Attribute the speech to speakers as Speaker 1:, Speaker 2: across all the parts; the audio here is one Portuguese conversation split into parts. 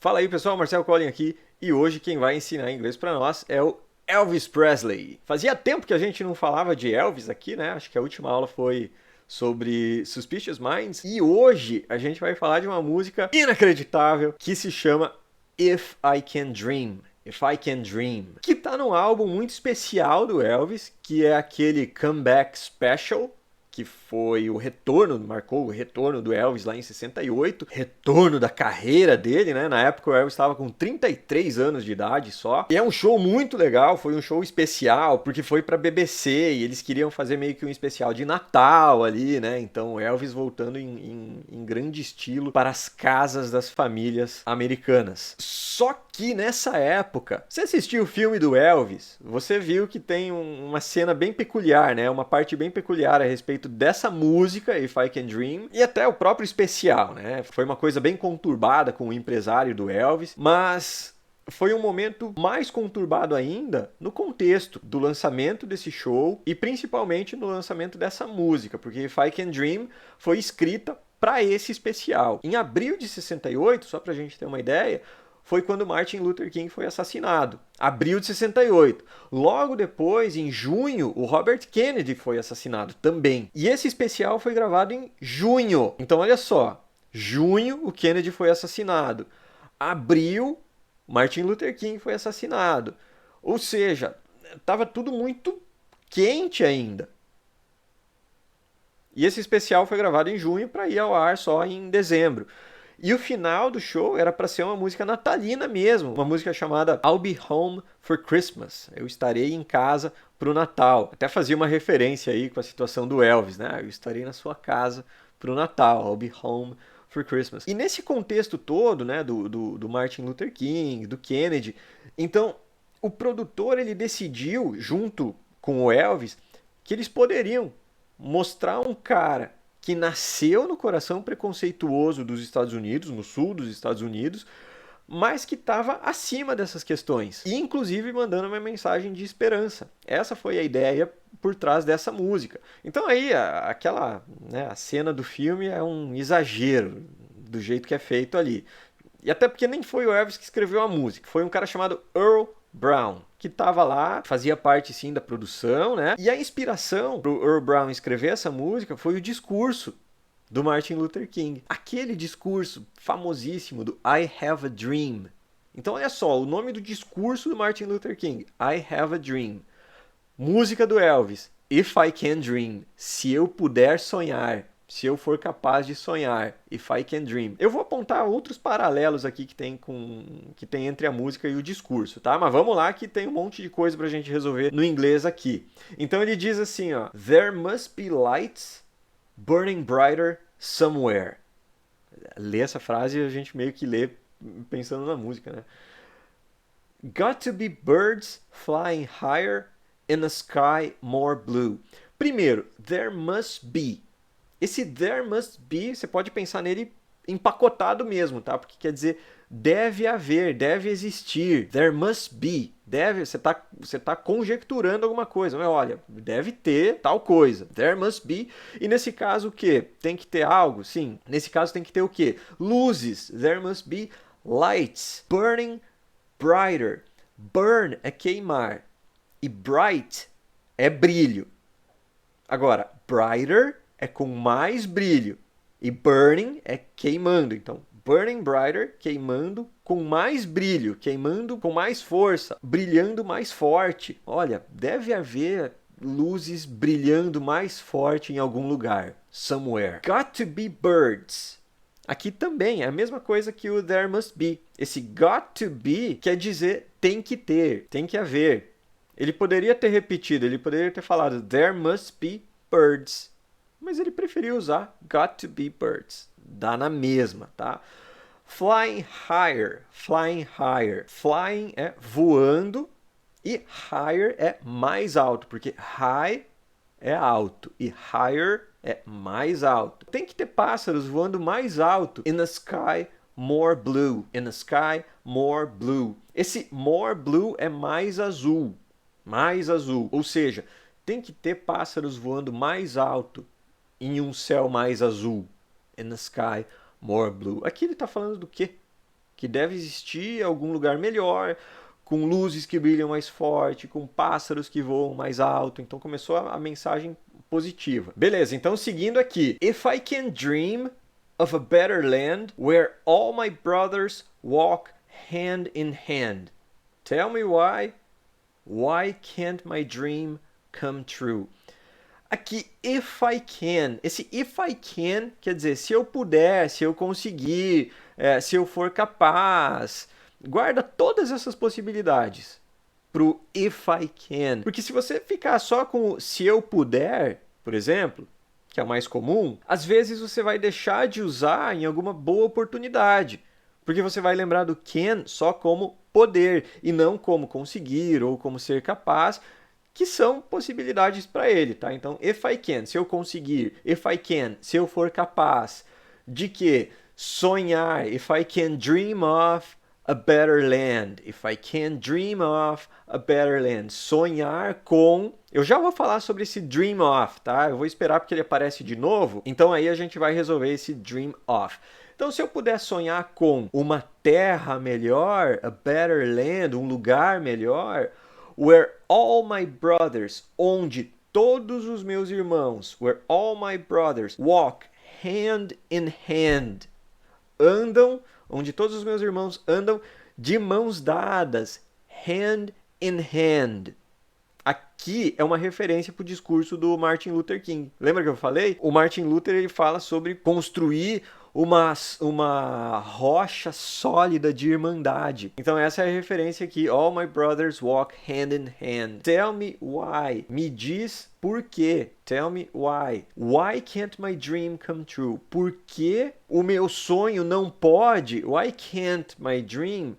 Speaker 1: Fala aí pessoal, Marcelo Collin aqui e hoje quem vai ensinar inglês para nós é o Elvis Presley. Fazia tempo que a gente não falava de Elvis aqui, né? Acho que a última aula foi sobre Suspicious Minds e hoje a gente vai falar de uma música inacreditável que se chama If I Can Dream. If I Can Dream, que tá num álbum muito especial do Elvis, que é aquele Comeback Special, que foi o retorno, marcou o retorno do Elvis lá em 68, retorno da carreira dele, né? Na época o Elvis estava com 33 anos de idade só. E é um show muito legal, foi um show especial, porque foi pra BBC e eles queriam fazer meio que um especial de Natal ali, né? Então o Elvis voltando em grande estilo para as casas das famílias americanas. Só que nessa época, você assistiu o filme do Elvis, você viu que tem uma cena bem peculiar, né? Uma parte bem peculiar a respeito dessa música, If I Can Dream, e até o próprio especial, né? Foi uma coisa bem conturbada com o empresário do Elvis, mas foi um momento mais conturbado ainda no contexto do lançamento desse show e principalmente no lançamento dessa música, porque If I Can Dream foi escrita para esse especial. Em abril de 68, só pra gente ter uma ideia, foi quando Martin Luther King foi assassinado. Abril de 68. Logo depois, em junho, o Robert Kennedy foi assassinado também. E esse especial foi gravado em junho. Então olha só, junho o Kennedy foi assassinado. Abril, Martin Luther King foi assassinado. Ou seja, estava tudo muito quente ainda. E esse especial foi gravado em junho para ir ao ar só em dezembro. E o final do show era para ser uma música natalina mesmo, uma música chamada I'll Be Home for Christmas. Eu estarei em casa pro Natal. Até fazia uma referência aí com a situação do Elvis, né? Eu estarei na sua casa pro Natal. I'll be home for Christmas. E nesse contexto todo, né, do Martin Luther King, do Kennedy, então o produtor ele decidiu, junto com o Elvis, que eles poderiam mostrar um cara que nasceu no coração preconceituoso dos Estados Unidos, no sul dos Estados Unidos, mas que estava acima dessas questões. E inclusive mandando uma mensagem de esperança. Essa foi a ideia por trás dessa música. Então aí aquela, né, a cena do filme é um exagero do jeito que é feito ali. E até porque nem foi o Elvis que escreveu a música, foi um cara chamado Earl Brown, que estava lá, fazia parte sim da produção, né? E a inspiração para o Earl Brown escrever essa música foi o discurso do Martin Luther King. Aquele discurso famosíssimo do I Have a Dream. Então olha só, o nome do discurso do Martin Luther King, I Have a Dream. Música do Elvis, If I Can Dream, se eu puder sonhar. Se eu for capaz de sonhar, If I Can Dream. Eu vou apontar outros paralelos aqui que tem entre a música e o discurso, tá? Mas vamos lá que tem um monte de coisa pra gente resolver no inglês aqui. Então ele diz assim, ó: There must be lights burning brighter somewhere. Lê essa frase e a gente meio que lê pensando na música, né? Got to be birds flying higher in a sky more blue. Primeiro, there must be. Esse there must be, você pode pensar nele empacotado mesmo, tá? Porque quer dizer deve haver, deve existir. There must be. Deve, você tá conjecturando alguma coisa. Mas olha, deve ter tal coisa. There must be. E nesse caso o quê? Tem que ter algo? Sim. Nesse caso tem que ter o quê? Luzes. There must be lights. Burning brighter. Burn é queimar. E bright é brilho. Agora, brighter é com mais brilho. E burning é queimando. Então, burning brighter, queimando com mais brilho, queimando com mais força, brilhando mais forte. Olha, deve haver luzes brilhando mais forte em algum lugar. Somewhere. Got to be birds. Aqui também é a mesma coisa que o there must be. Esse got to be quer dizer tem que ter, tem que haver. Ele poderia ter repetido, ele poderia ter falado there must be birds. Mas ele preferiu usar got to be birds. Dá na mesma, tá? Flying higher, flying higher. Flying é voando e higher é mais alto, porque high é alto e higher é mais alto. Tem que ter pássaros voando mais alto. In the sky more blue. In the sky more blue. Esse more blue é mais azul. Mais azul. Ou seja, tem que ter pássaros voando mais alto em um céu mais azul. In the sky more blue. Aqui ele está falando do quê? O que deve existir algum lugar melhor, com luzes que brilham mais forte, com pássaros que voam mais alto. Então começou a mensagem positiva. Beleza, então seguindo aqui. If I can dream of a better land where all my brothers walk hand in hand, tell me why can't my dream come true? Aqui, if I can. Esse if I can quer dizer se eu puder, se eu conseguir, se eu for capaz. Guarda todas essas possibilidades pro if I can. Porque se você ficar só com se eu puder, por exemplo, que é o mais comum, às vezes você vai deixar de usar em alguma boa oportunidade. Porque você vai lembrar do can só como poder e não como conseguir ou como ser capaz, que são possibilidades para ele, tá? Então, if I can, se eu conseguir, if I can, se eu for capaz, de que sonhar, if I can dream of a better land, if I can dream of a better land, sonhar com, eu já vou falar sobre esse dream of, tá? Eu vou esperar porque ele aparece de novo, então aí a gente vai resolver esse dream of. Então, se eu puder sonhar com uma terra melhor, a better land, um lugar melhor, where all my brothers, onde todos os meus irmãos, where all my brothers walk hand in hand, andam, onde todos os meus irmãos andam de mãos dadas, hand in hand. Aqui é uma referência para o discurso do Martin Luther King. Lembra que eu falei? O Martin Luther ele fala sobre construir uma rocha sólida de irmandade. Então essa é a referência aqui. All my brothers walk hand in hand. Tell me why. Me diz por quê. Tell me why. Why can't my dream come true? Por que o meu sonho não pode? Why can't my dream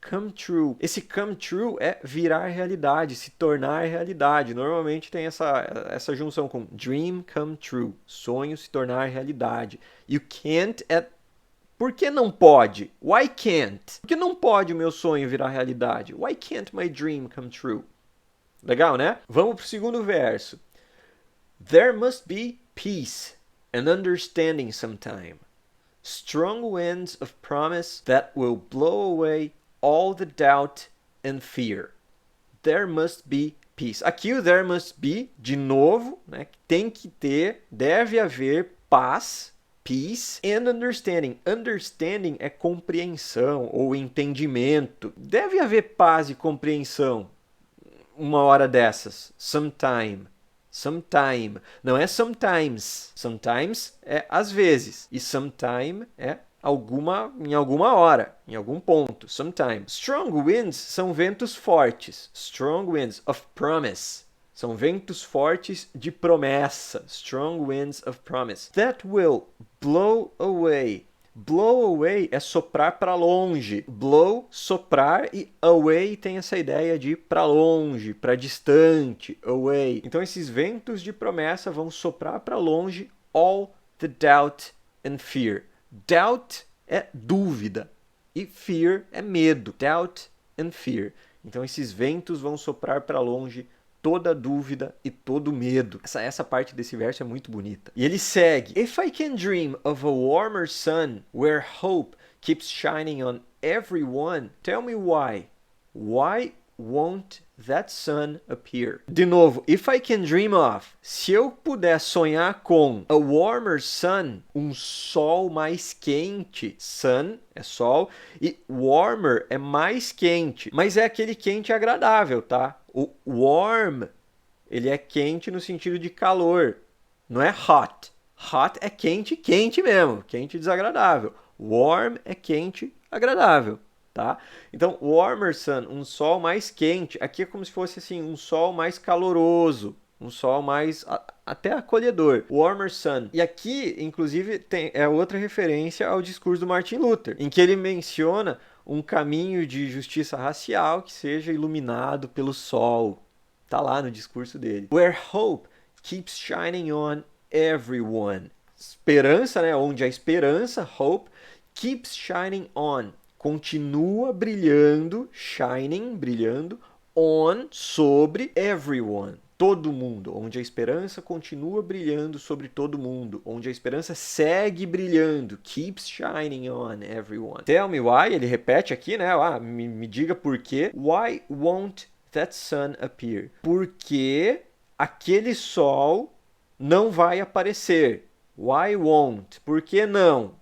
Speaker 1: come true? Esse come true é virar realidade, se tornar realidade. Normalmente tem essa junção com dream come true, sonho se tornar realidade. E o can't é por que não pode? Why can't? Por que não pode o meu sonho virar realidade? Why can't my dream come true? Legal, né? Vamos pro segundo verso. There must be peace and understanding sometime. Strong winds of promise that will blow away all the doubt and fear. There must be peace. Aqui o there must be, de novo, né? Tem que ter, deve haver paz, peace and understanding. Understanding é compreensão ou entendimento. Deve haver paz e compreensão uma hora dessas. Sometime. Sometime. Não é sometimes. Sometimes é às vezes. E sometime é em alguma hora, em algum ponto, sometime. Strong winds são ventos fortes. Strong winds of promise. São ventos fortes de promessa. Strong winds of promise. That will blow away. Blow away é soprar para longe. Blow, soprar, e away tem essa ideia de ir para longe, para distante, away. Então esses ventos de promessa vão soprar para longe all the doubt and fear. Doubt é dúvida e fear é medo. Doubt and fear. Então esses ventos vão soprar para longe toda dúvida e todo medo. Essa parte desse verso é muito bonita. E ele segue. If I can dream of a warmer sun where hope keeps shining on everyone, tell me why. Why won't that sun appear? De novo, if I can dream of, se eu puder sonhar com a warmer sun, um sol mais quente. Sun é sol e warmer é mais quente, mas é aquele quente agradável, tá? O warm, ele é quente no sentido de calor, não é hot. Hot é quente, quente mesmo, quente desagradável. Warm é quente, agradável. Tá? Então, warmer sun, um sol mais quente. Aqui é como se fosse assim, um sol mais caloroso, um sol mais até acolhedor. Warmer sun. E aqui, inclusive, é outra referência ao discurso do Martin Luther, em que ele menciona um caminho de justiça racial que seja iluminado pelo sol. Tá lá no discurso dele. Where hope keeps shining on everyone. Esperança, né? Onde a esperança, hope, keeps shining on. Continua brilhando, shining, brilhando, on, sobre everyone, todo mundo, onde a esperança continua brilhando sobre todo mundo, onde a esperança segue brilhando, keeps shining on everyone. Tell me why, ele repete aqui, né? Me diga por quê. Why won't that sun appear? Porque aquele sol não vai aparecer. Why won't? Por que não?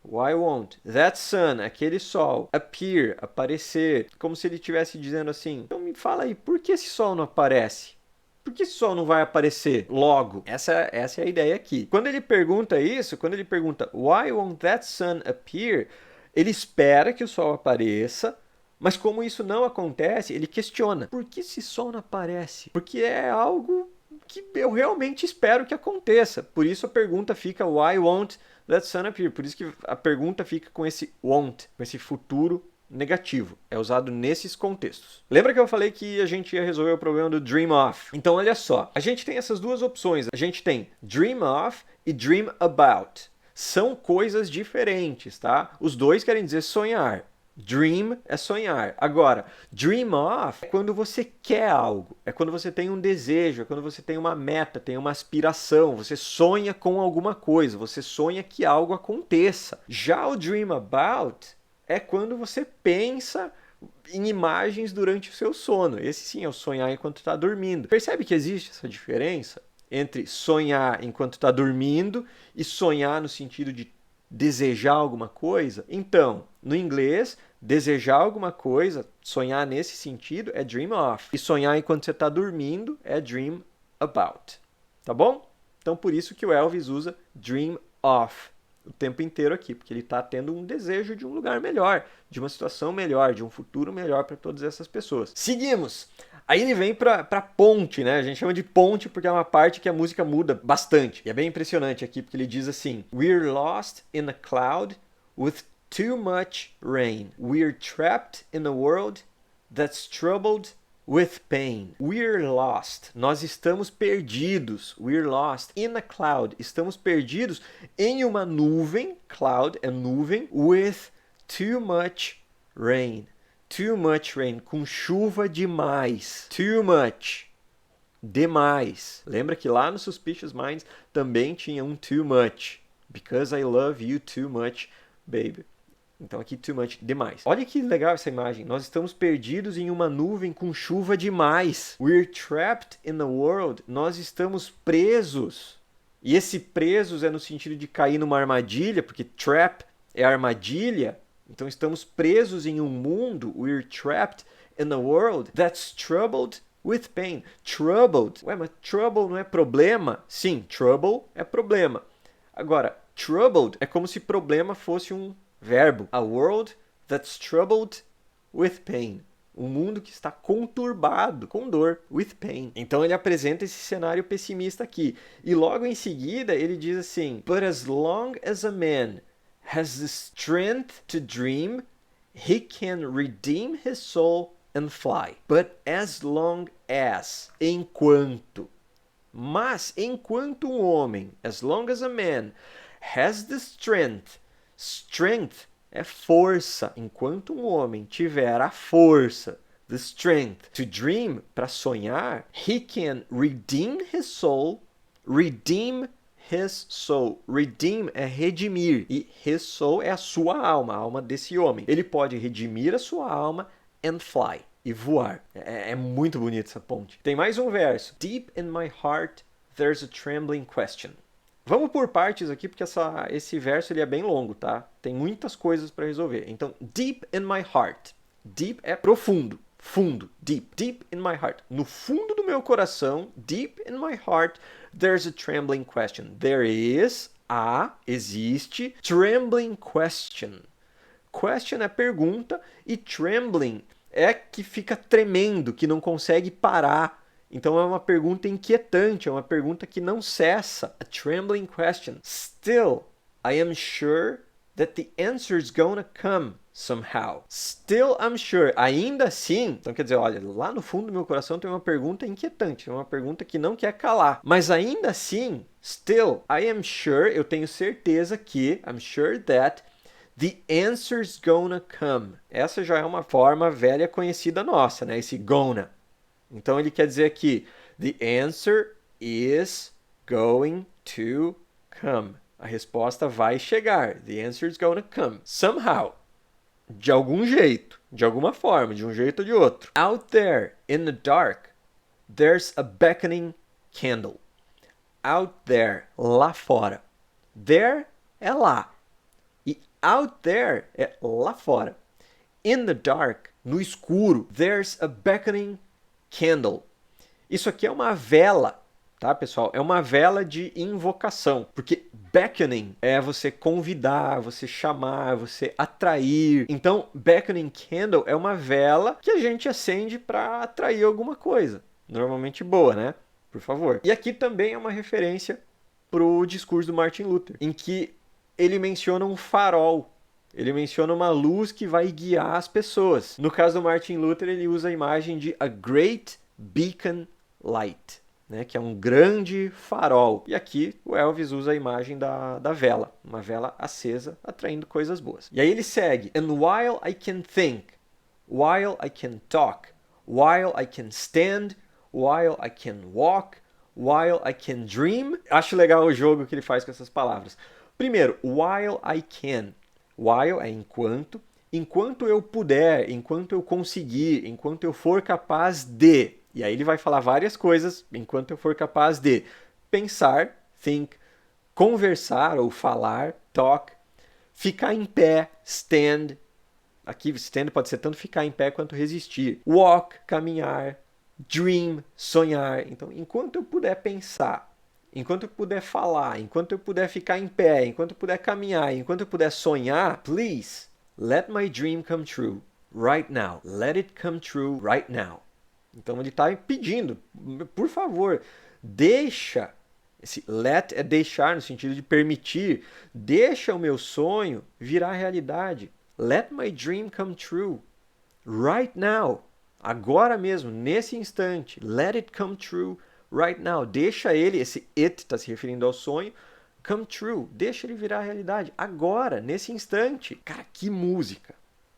Speaker 1: Why won't that sun, aquele sol, appear, aparecer? Como se ele estivesse dizendo assim, então me fala aí, por que esse sol não aparece? Por que esse sol não vai aparecer logo? Essa é a ideia aqui. Quando ele pergunta isso, quando ele pergunta why won't that sun appear, ele espera que o sol apareça, mas como isso não acontece, ele questiona. Por que esse sol não aparece? Porque é algo que eu realmente espero que aconteça. Por isso a pergunta fica why won't that sun appear? Por isso que a pergunta fica com esse won't, com esse futuro negativo. É usado nesses contextos. Lembra que eu falei que a gente ia resolver o problema do dream of? Então olha só, a gente tem essas duas opções. A gente tem dream of e dream about. São coisas diferentes, tá? Os dois querem dizer sonhar. Dream é sonhar. Agora, dream of é quando você quer algo, é quando você tem um desejo, é quando você tem uma meta, tem uma aspiração, você sonha com alguma coisa, você sonha que algo aconteça. Já o dream about é quando você pensa em imagens durante o seu sono. Esse sim é o sonhar enquanto está dormindo. Percebe que existe essa diferença entre sonhar enquanto está dormindo e sonhar no sentido de desejar alguma coisa? Então, no inglês, desejar alguma coisa, sonhar nesse sentido é dream of. E sonhar enquanto você está dormindo é dream about. Tá bom? Então, por isso que o Elvis usa dream of o tempo inteiro aqui, porque ele está tendo um desejo de um lugar melhor, de uma situação melhor, de um futuro melhor para todas essas pessoas. Seguimos! Aí ele vem pra ponte, né? A gente chama de ponte porque é uma parte que a música muda bastante. E é bem impressionante aqui, porque ele diz assim: We're lost in a cloud with too much rain. We're trapped in a world that's troubled with pain. We're lost. Nós estamos perdidos. We're lost in a cloud. Estamos perdidos em uma nuvem. Cloud é nuvem. With too much rain. Too much rain, com chuva demais. Too much, demais. Lembra que lá no Suspicious Minds também tinha um too much. Because I love you too much, baby. Então aqui too much, demais. Olha que legal essa imagem. Nós estamos perdidos em uma nuvem com chuva demais. We're trapped in a world. Nós estamos presos. E esse presos é no sentido de cair numa armadilha, porque trap é armadilha. Então estamos presos em um mundo, we're trapped in a world that's troubled with pain. Troubled. Ué, mas trouble não é problema? Sim, trouble é problema. Agora, troubled é como se problema fosse um verbo. A world that's troubled with pain. Um mundo que está conturbado, com dor, with pain. Então ele apresenta esse cenário pessimista aqui. E logo em seguida ele diz assim: But as long as a man has the strength to dream, he can redeem his soul and fly. But as long as, enquanto. Mas enquanto um homem, as long as a man, has the strength, strength é força. Enquanto um homem tiver a força, the strength, to dream, para sonhar, he can redeem his soul, redeem his soul. Redeem é redimir. E his soul é a sua alma, a alma desse homem. Ele pode redimir a sua alma and fly. E voar. É muito bonito essa ponte. Tem mais um verso. Deep in my heart, there's a trembling question. Vamos por partes aqui, porque esse verso ele é bem longo, tá? Tem muitas coisas para resolver. Então, deep in my heart. Deep é profundo. Fundo, deep, deep in my heart. No fundo do meu coração, deep in my heart, there's a trembling question. There is, existe, trembling question. Question é pergunta e trembling é que fica tremendo, que não consegue parar. Então é uma pergunta inquietante, é uma pergunta que não cessa. A trembling question. Still, I am sure that the answer's gonna come somehow. Still I'm sure. Ainda assim, então quer dizer, olha, lá no fundo do meu coração tem uma pergunta inquietante, uma pergunta que não quer calar. Mas ainda assim, still I am sure, eu tenho certeza que, I'm sure that the answer's gonna come. Essa já é uma forma velha conhecida nossa, né? Esse gonna. Então ele quer dizer aqui, The answer is going to come. A resposta vai chegar. The answer is going to come. Somehow. De algum jeito. De alguma forma. De um jeito ou de outro. Out there in the dark, there's a beckoning candle. Out there. Lá fora. There é lá. E out there é lá fora. In the dark, no escuro, there's a beckoning candle. Isso aqui é uma vela, tá, pessoal? É uma vela de invocação, porque beckoning é você convidar, você chamar, você atrair. Então, beckoning candle é uma vela que a gente acende para atrair alguma coisa, normalmente boa, né? Por favor. E aqui também é uma referência pro discurso do Martin Luther, em que ele menciona um farol. Ele menciona uma luz que vai guiar as pessoas. No caso do Martin Luther, ele usa a imagem de a great beacon light, né, que é um grande farol. E aqui o Elvis usa a imagem da vela, uma vela acesa, atraindo coisas boas. E aí ele segue. And while I can think, while I can talk, while I can stand, while I can walk, while I can dream. Acho legal o jogo que ele faz com essas palavras. Primeiro, while I can. While é enquanto. Enquanto eu puder, enquanto eu conseguir, enquanto eu for capaz de. E aí ele vai falar várias coisas enquanto eu for capaz de pensar, think, conversar ou falar, talk, ficar em pé, stand. Aqui stand pode ser tanto ficar em pé quanto resistir. Walk, caminhar, dream, sonhar. Então, enquanto eu puder pensar, enquanto eu puder falar, enquanto eu puder ficar em pé, enquanto eu puder caminhar, enquanto eu puder sonhar, please, let my dream come true right now. Let it come true right now. Então ele está pedindo, por favor, deixa, esse let é deixar no sentido de permitir, deixa o meu sonho virar realidade. Let my dream come true right now. Agora mesmo, nesse instante. Let it come true right now. Deixa ele, esse it está se referindo ao sonho, come true. Deixa ele virar realidade. Agora, nesse instante. Cara, que música.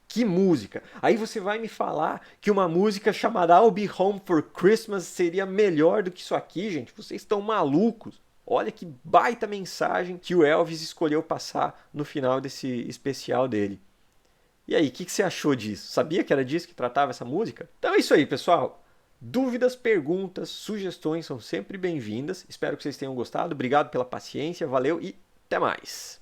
Speaker 1: Que música. Aí você vai me falar que uma música chamada I'll Be Home for Christmas seria melhor do que isso aqui, gente? Vocês estão malucos. Olha que baita mensagem que o Elvis escolheu passar no final desse especial dele. E aí, o que você achou disso? Sabia que era disso que tratava essa música? Então é isso aí, pessoal. Dúvidas, perguntas, sugestões são sempre bem-vindas. Espero que vocês tenham gostado. Obrigado pela paciência, valeu e até mais.